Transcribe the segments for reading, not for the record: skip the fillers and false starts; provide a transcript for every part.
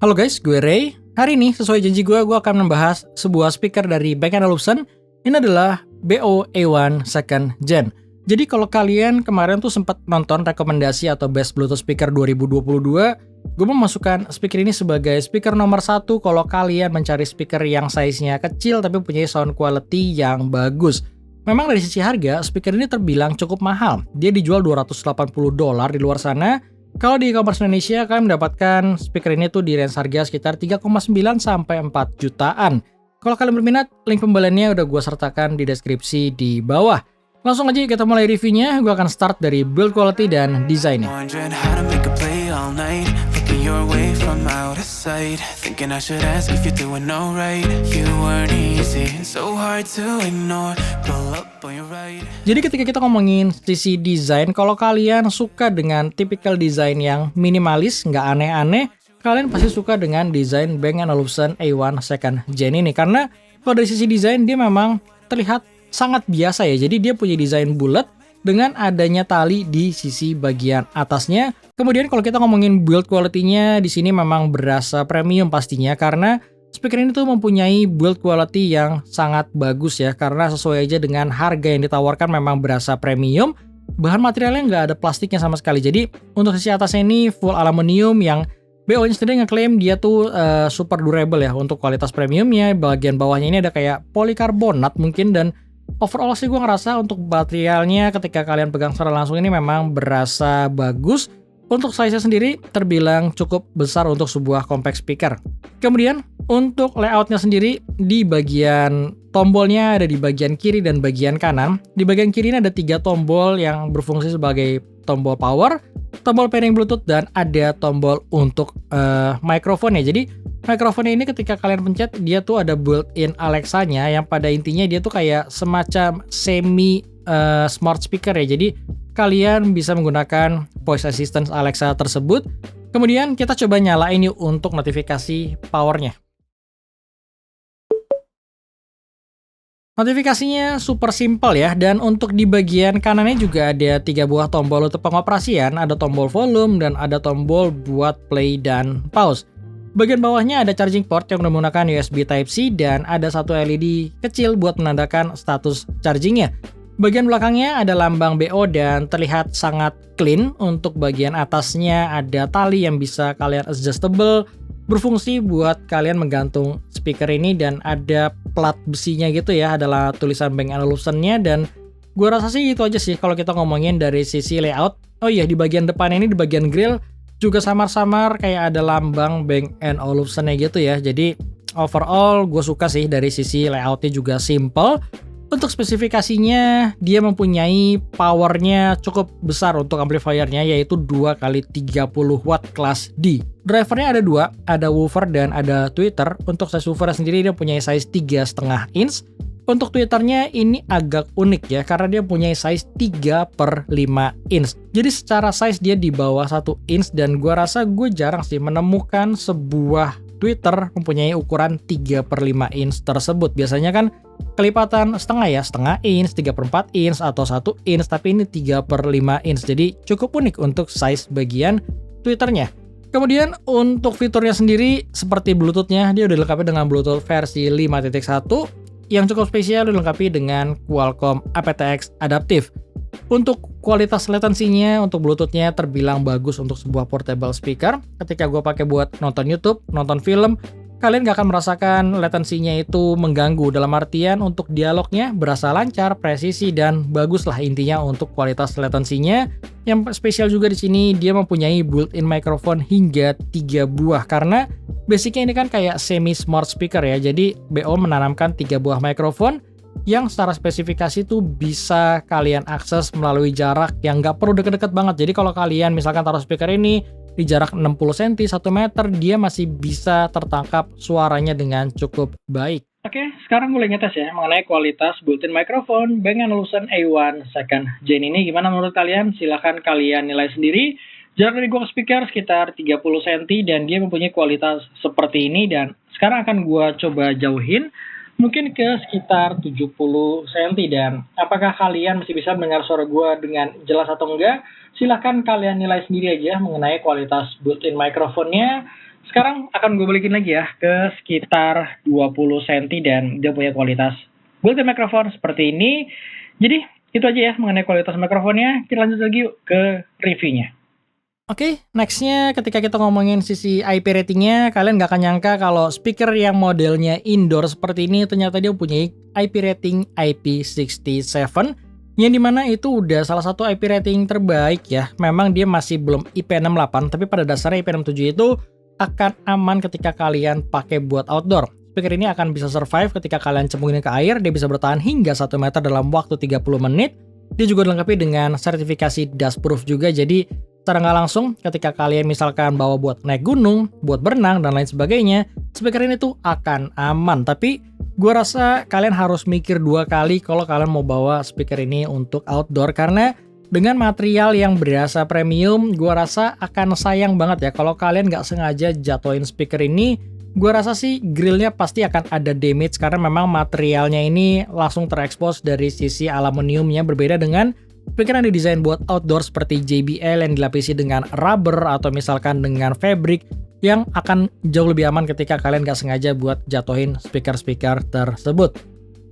Halo guys, gue Ray. Hari ini sesuai janji gue akan membahas sebuah speaker dari Bang & Olufsen. Ini adalah BO A1 Second Gen. Jadi kalau kalian kemarin tuh sempat nonton rekomendasi atau Best Bluetooth Speaker 2022, gue memasukkan speaker ini sebagai speaker nomor 1 kalau kalian mencari speaker yang size-nya kecil tapi punya sound quality yang bagus. Memang dari sisi harga, speaker ini terbilang cukup mahal. Dia dijual $280 di luar sana. Kalau di e-commerce Indonesia, kalian mendapatkan speaker ini tuh di range harga sekitar 3,9 sampai 4 jutaan. Kalau kalian berminat, link pembeliannya udah gue sertakan di deskripsi di bawah. Langsung aja kita mulai reviewnya. Gue akan start dari build quality dan desainnya. Jadi ketika kita ngomongin sisi desain, kalau kalian suka dengan tipikal desain yang minimalis, nggak aneh-aneh, kalian pasti suka dengan desain Bang & Olufsen A1 Second Gen ini. Karena kalau dari sisi desain, dia memang terlihat sangat biasa ya. Jadi dia punya desain bulat dengan adanya tali di sisi bagian atasnya. Kemudian kalau kita ngomongin build quality-nya, di sini memang berasa premium pastinya karena speaker ini tuh mempunyai build quality yang sangat bagus ya, karena sesuai aja dengan harga yang ditawarkan memang berasa premium. Bahan materialnya nggak ada plastiknya sama sekali. Jadi untuk sisi atasnya ini full aluminium yang BO-nya sendiri ngeklaim dia tuh super durable ya untuk kualitas premiumnya. Bagian bawahnya ini ada kayak polikarbonat mungkin, dan overall sih gue ngerasa untuk materialnya ketika kalian pegang secara langsung ini memang berasa bagus. Untuk size-nya sendiri terbilang cukup besar untuk sebuah compact speaker. Kemudian untuk layoutnya sendiri, di bagian tombolnya ada di bagian kiri dan bagian kanan. Di bagian kiri ini ada 3 tombol yang berfungsi sebagai tombol power, tombol pairing Bluetooth, dan ada tombol untuk mikrofon ya. Jadi mikrofon ini ketika kalian pencet, dia tuh ada built-in Alexa-nya yang pada intinya dia tuh kayak semacam semi smart speaker ya. Jadi kalian bisa menggunakan voice assistant Alexa tersebut. Kemudian kita coba nyalain yuk untuk notifikasi powernya. Notifikasinya super simple ya, dan untuk di bagian kanannya juga ada 3 buah tombol untuk pengoperasian, ada tombol volume dan ada tombol buat play dan pause. Bagian bawahnya ada charging port yang menggunakan USB Type-C dan ada satu LED kecil buat menandakan status chargingnya. Bagian belakangnya ada lambang BO dan terlihat sangat clean. Untuk bagian atasnya ada tali yang bisa kalian adjustable, berfungsi buat kalian menggantung speaker ini, dan ada plat besinya gitu ya, adalah tulisan Bang & Olufsen-nya. Dan gue rasa sih itu aja sih kalau kita ngomongin dari sisi layout. Oh iya, di bagian depan ini, di bagian grill juga samar-samar kayak ada lambang Bang & Olufsen-nya gitu ya. Jadi overall gue suka sih dari sisi layoutnya juga simple. Untuk spesifikasinya, dia mempunyai powernya cukup besar untuk amplifiernya, yaitu 2x30 watt kelas D. Drivernya ada 2, ada woofer dan ada tweeter. Untuk size woofernya sendiri dia punya size 3,5 inch. Untuk tweeternya ini agak unik ya, karena dia punya size 3/5 inch. Jadi secara size dia di bawah 1 inch, dan gue rasa gue jarang sih menemukan sebuah tweeter mempunyai ukuran 3/5 inch tersebut. Biasanya kan kelipatan setengah ya, setengah inch, 3/4 inch, atau 1 inch, tapi ini 3/5 inch. Jadi cukup unik untuk size bagian tweeternya. Kemudian untuk fiturnya sendiri, seperti Bluetooth-nya, dia udah dilengkapi dengan Bluetooth versi 5.1, yang cukup spesial dilengkapi dengan Qualcomm aptX Adaptive. Untuk kualitas latensinya, untuk Bluetooth-nya terbilang bagus untuk sebuah portable speaker. Ketika gue pakai buat nonton YouTube, nonton film, kalian gak akan merasakan latensinya itu mengganggu. Dalam artian untuk dialognya berasa lancar, presisi, dan bagus lah intinya untuk kualitas latensinya. Yang spesial juga di sini dia mempunyai built-in microphone hingga 3 buah, karena basicnya ini kan kayak semi smart speaker ya. Jadi BO menanamkan 3 buah microphone yang secara spesifikasi tuh bisa kalian akses melalui jarak yang nggak perlu deket-deket banget. Jadi kalau kalian misalkan taruh speaker ini di jarak 60 cm, 1 meter, dia masih bisa tertangkap suaranya dengan cukup baik. Oke, sekarang mulai ngetes ya mengenai kualitas built-in microphone Bang & Olufsen A1 Second Gen ini. Gimana menurut kalian? Silahkan kalian nilai sendiri. Jarak dari gua ke speaker sekitar 30 cm dan dia mempunyai kualitas seperti ini. Dan sekarang akan gua coba jauhin mungkin ke sekitar 70 cm. Dan apakah kalian masih bisa mendengar suara gua dengan jelas atau enggak? Silahkan kalian nilai sendiri aja mengenai kualitas built-in microphone-nya. Sekarang akan gue balikin lagi ya ke sekitar 20 cm dan dia punya kualitas built-in mikrofon seperti ini. Jadi itu aja ya mengenai kualitas mikrofonnya. Kita lanjut lagi yuk ke reviewnya. Oke, nextnya ketika kita ngomongin sisi IP ratingnya, kalian gak akan nyangka kalau speaker yang modelnya indoor seperti ini ternyata dia punya IP rating IP67, yang dimana itu udah salah satu IP rating terbaik ya. Memang dia masih belum IP68, tapi pada dasarnya IP67 itu akan aman ketika kalian pakai buat outdoor. Speaker ini akan bisa survive ketika kalian cemplungin ke air, dia bisa bertahan hingga 1 meter dalam waktu 30 menit. Dia juga dilengkapi dengan sertifikasi dustproof juga, jadi secara nggak langsung ketika kalian misalkan bawa buat naik gunung, buat berenang, dan lain sebagainya, speaker ini tuh akan aman. Tapi gue rasa kalian harus mikir 2 kali kalau kalian mau bawa speaker ini untuk outdoor, karena dengan material yang berasa premium, gue rasa akan sayang banget ya kalau kalian nggak sengaja jatuhin speaker ini. Gue rasa sih grillnya pasti akan ada damage karena memang materialnya ini langsung terekspos dari sisi aluminiumnya, berbeda dengan speaker yang didesain buat outdoor seperti JBL yang dilapisi dengan rubber atau misalkan dengan fabric yang akan jauh lebih aman ketika kalian nggak sengaja buat jatuhin speaker-speaker tersebut.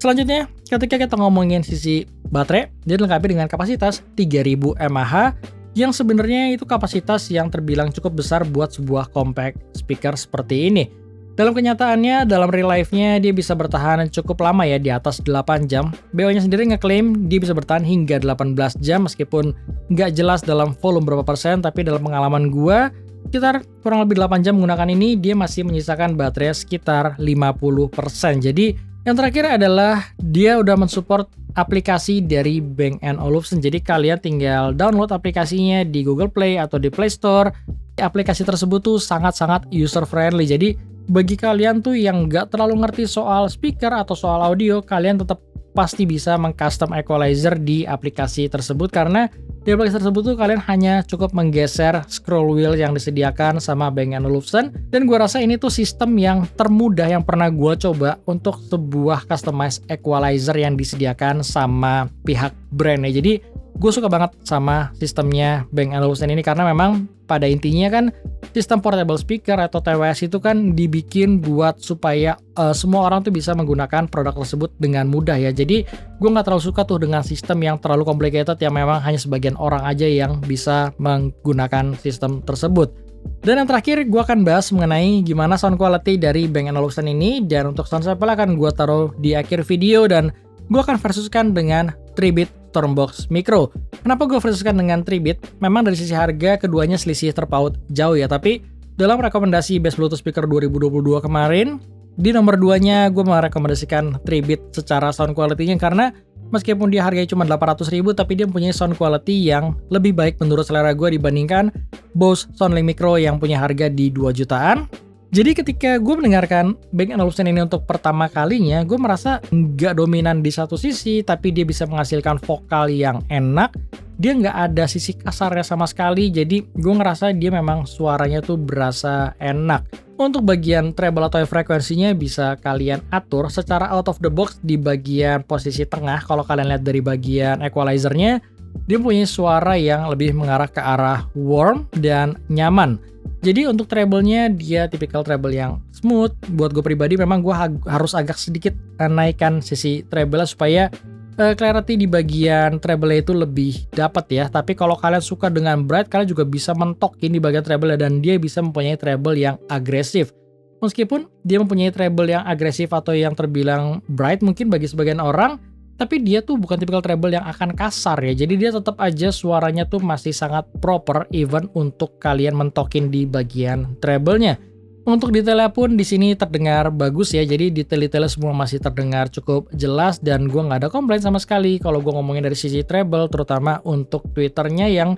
Selanjutnya, ketika kita ngomongin sisi baterai, dia dilengkapi dengan kapasitas 3000 mAh yang sebenarnya itu kapasitas yang terbilang cukup besar buat sebuah compact speaker seperti ini. Dalam kenyataannya, dalam real life-nya dia bisa bertahan cukup lama ya, di atas 8 jam. BO-nya sendiri ngeklaim dia bisa bertahan hingga 18 jam meskipun nggak jelas dalam volume berapa persen, tapi dalam pengalaman gua, sekitar kurang lebih 8 jam menggunakan ini, dia masih menyisakan baterai sekitar 50%. Jadi, yang terakhir adalah dia udah mensupport aplikasi dari Bang & Olufsen. Jadi kalian tinggal download aplikasinya di Google Play atau di Play Store. Aplikasi tersebut tuh sangat-sangat user friendly. Jadi bagi kalian tuh yang nggak terlalu ngerti soal speaker atau soal audio, kalian tetap pasti bisa meng-custom equalizer di aplikasi tersebut, karena di aplikasi tersebut tuh kalian hanya cukup menggeser scroll wheel yang disediakan sama Bang & Olufsen, dan gue rasa ini tuh sistem yang termudah yang pernah gue coba untuk sebuah customized equalizer yang disediakan sama pihak brandnya. Jadi gue suka banget sama sistemnya Bang & Olufsen ini, karena memang pada intinya kan sistem portable speaker atau TWS itu kan dibikin buat supaya semua orang tuh bisa menggunakan produk tersebut dengan mudah ya. Jadi gue nggak terlalu suka tuh dengan sistem yang terlalu complicated yang memang hanya sebagian orang aja yang bisa menggunakan sistem tersebut. Dan yang terakhir gue akan bahas mengenai gimana sound quality dari Bang & Olufsen ini, dan untuk sound sample akan gue taruh di akhir video, dan gue akan versuskan dengan 3-bit Stormbox Micro. Kenapa gue versuskan dengan 3-bit? Memang dari sisi harga keduanya selisih terpaut jauh ya, tapi dalam rekomendasi Best Bluetooth Speaker 2022 kemarin, di nomor 2-nya gue merekomendasikan 3-bit secara sound quality-nya, karena meskipun dia harganya cuma 800.000, tapi dia punya sound quality yang lebih baik menurut selera gue dibandingkan Bose Soundlink Micro yang punya harga di 2 jutaan. Jadi ketika gue mendengarkan Bang & Olufsen ini untuk pertama kalinya, gue merasa nggak dominan di satu sisi, tapi dia bisa menghasilkan vokal yang enak. Dia nggak ada sisi kasarnya sama sekali, jadi gue ngerasa dia memang suaranya tuh berasa enak. Untuk bagian treble atau frekuensinya bisa kalian atur secara out of the box di bagian posisi tengah. Kalau kalian lihat dari bagian equalizernya, dia punya suara yang lebih mengarah ke arah warm dan nyaman. Jadi untuk treble-nya dia tipikal treble yang smooth. Buat gue pribadi memang gue harus agak sedikit naikkan sisi treble supaya clarity di bagian treble itu lebih dapat ya. Tapi kalau kalian suka dengan bright, kalian juga bisa mentokin di bagian treble dan dia bisa mempunyai treble yang agresif. Meskipun dia mempunyai treble yang agresif atau yang terbilang bright mungkin bagi sebagian orang, tapi dia tuh bukan tipikal treble yang akan kasar ya. Jadi dia tetap aja suaranya tuh masih sangat proper even untuk kalian mentokin di bagian treble-nya. Untuk detailnya pun di sini terdengar bagus ya. Jadi detail-detailnya semua masih terdengar cukup jelas dan gue nggak ada komplain sama sekali kalau gue ngomongin dari sisi treble, terutama untuk tweeternya yang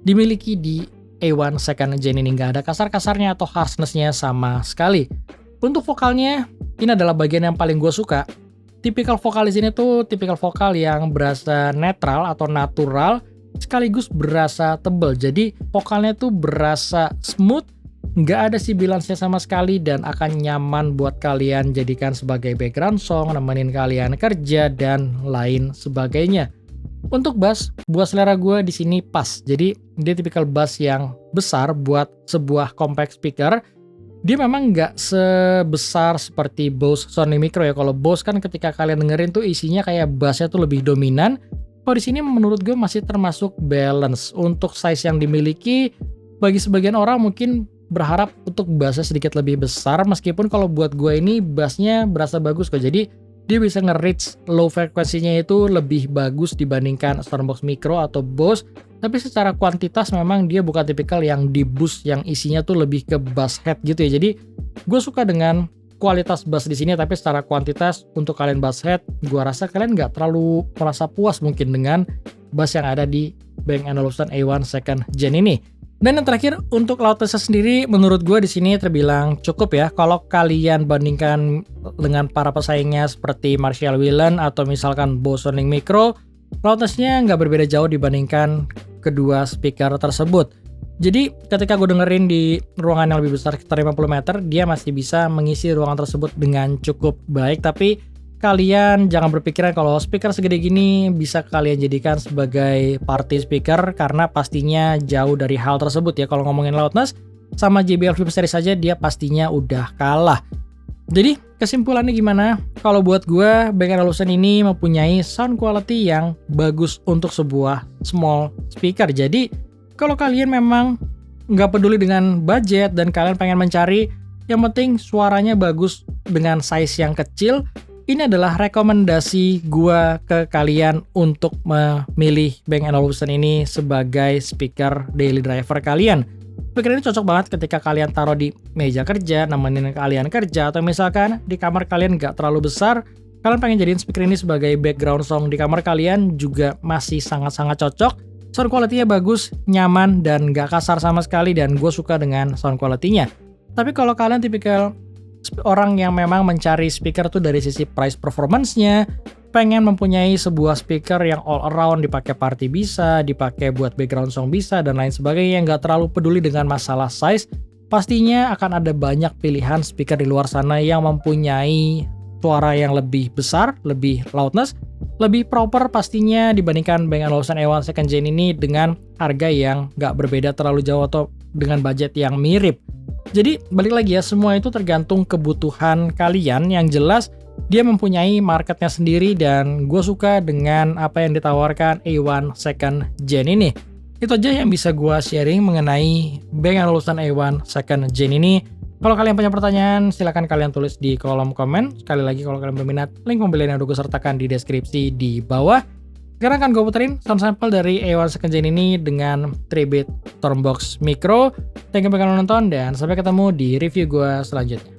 dimiliki di A1 second gen ini, nggak ada kasar-kasarnya atau harshness-nya sama sekali. Untuk vokalnya, ini adalah bagian yang paling gue suka. Tipikal vokal di sini tuh tipikal vokal yang berasa netral atau natural sekaligus berasa tebal. Jadi vokalnya tuh berasa smooth, nggak ada sibilansnya sama sekali dan akan nyaman buat kalian jadikan sebagai background song, nemenin kalian kerja dan lain sebagainya. Untuk bass, buat selera gue di sini pas. Jadi dia tipikal bass yang besar buat sebuah compact speaker. Dia memang nggak sebesar seperti Bose Sony Micro ya. Kalau Bose kan ketika kalian dengerin tuh isinya kayak bassnya tuh lebih dominan. Kalau di sini menurut gue masih termasuk balance. Untuk size yang dimiliki, bagi sebagian orang mungkin berharap untuk bassnya sedikit lebih besar. Meskipun kalau buat gue ini bassnya berasa bagus kok. Jadi dia bisa nge-reach low frekuensinya itu lebih bagus dibandingkan Soundbox Micro atau Bose. Tapi secara kuantitas memang dia bukan tipikal yang di boost yang isinya tuh lebih ke bass head gitu ya. Jadi gue suka dengan kualitas bass di sini, tapi secara kuantitas untuk kalian bass head, gue rasa kalian nggak terlalu merasa puas mungkin dengan bass yang ada di Bang & Olufsen A1 Second Gen ini. Dan yang terakhir untuk loudness sendiri, menurut gue di sini terbilang cukup ya. Kalau kalian bandingkan dengan para pesaingnya seperti Marshall Whelan atau misalkan Bose Sonic Micro, loudness-nya nggak berbeda jauh dibandingkan kedua speaker tersebut. Jadi ketika gue dengerin di ruangan yang lebih besar sekitar 50 meter, dia masih bisa mengisi ruangan tersebut dengan cukup baik. Tapi kalian jangan berpikiran kalau speaker segede gini bisa kalian jadikan sebagai party speaker, karena pastinya jauh dari hal tersebut ya. Kalau ngomongin loudness, sama JBL Flip Series saja dia pastinya udah kalah. Jadi kesimpulannya gimana? Kalau buat gue, Bang & Olufsen ini mempunyai sound quality yang bagus untuk sebuah small speaker. Jadi kalau kalian memang nggak peduli dengan budget dan kalian pengen mencari yang penting suaranya bagus dengan size yang kecil, ini adalah rekomendasi gue ke kalian untuk memilih Bang & Olufsen ini sebagai speaker daily driver kalian. Speaker ini cocok banget ketika kalian taruh di meja kerja, nemenin kalian kerja, atau misalkan di kamar kalian nggak terlalu besar, kalian pengen jadiin speaker ini sebagai background song di kamar kalian juga masih sangat-sangat cocok. Sound quality-nya bagus, nyaman, dan nggak kasar sama sekali, dan gue suka dengan sound quality-nya. Tapi kalau kalian tipikal orang yang memang mencari speaker tuh dari sisi price performance-nya, pengen mempunyai sebuah speaker yang all around, dipakai party bisa, dipakai buat background song bisa, dan lain sebagainya, yang nggak terlalu peduli dengan masalah size, pastinya akan ada banyak pilihan speaker di luar sana yang mempunyai suara yang lebih besar, lebih loudness, lebih proper pastinya dibandingkan Bang & Olufsen A1 Second Gen ini dengan harga yang nggak berbeda terlalu jauh atau dengan budget yang mirip. Jadi balik lagi ya, semua itu tergantung kebutuhan kalian. Yang jelas dia mempunyai marketnya sendiri dan gue suka dengan apa yang ditawarkan A1 Second Gen ini. Itu aja yang bisa gue sharing mengenai Bang & Olufsen A1 Second Gen ini. Kalau kalian punya pertanyaan, silahkan kalian tulis di kolom komen. Sekali lagi kalau kalian berminat, link pembelian yang udah gue sertakan di deskripsi di bawah. Sekarang akan gue puterin sound sample dari A1 Second Gen ini dengan 3-bit Soundbox Micro. Thank you kalian nonton dan sampai ketemu di review gue selanjutnya.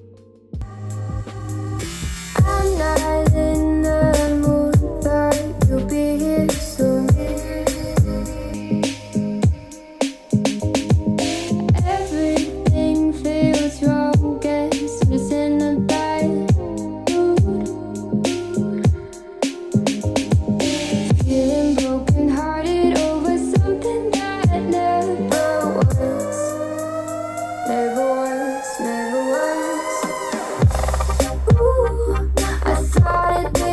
Never was. Ooh, I thought it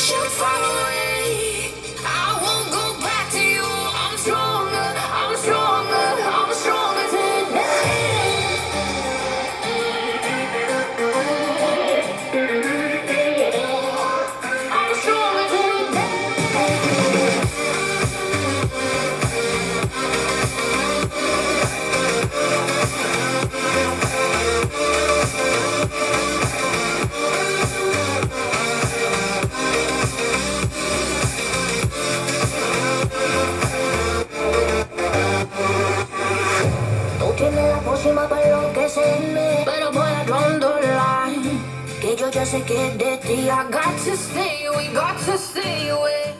push you far away. I won't go back to you. I'm stronger, I'm stronger, I'm stronger today. I'm stronger today. Tú tienes la pócima para enloquecerme, pero voy a controlar. Que yo ya sé que de ti I got to stay away, got to stay away.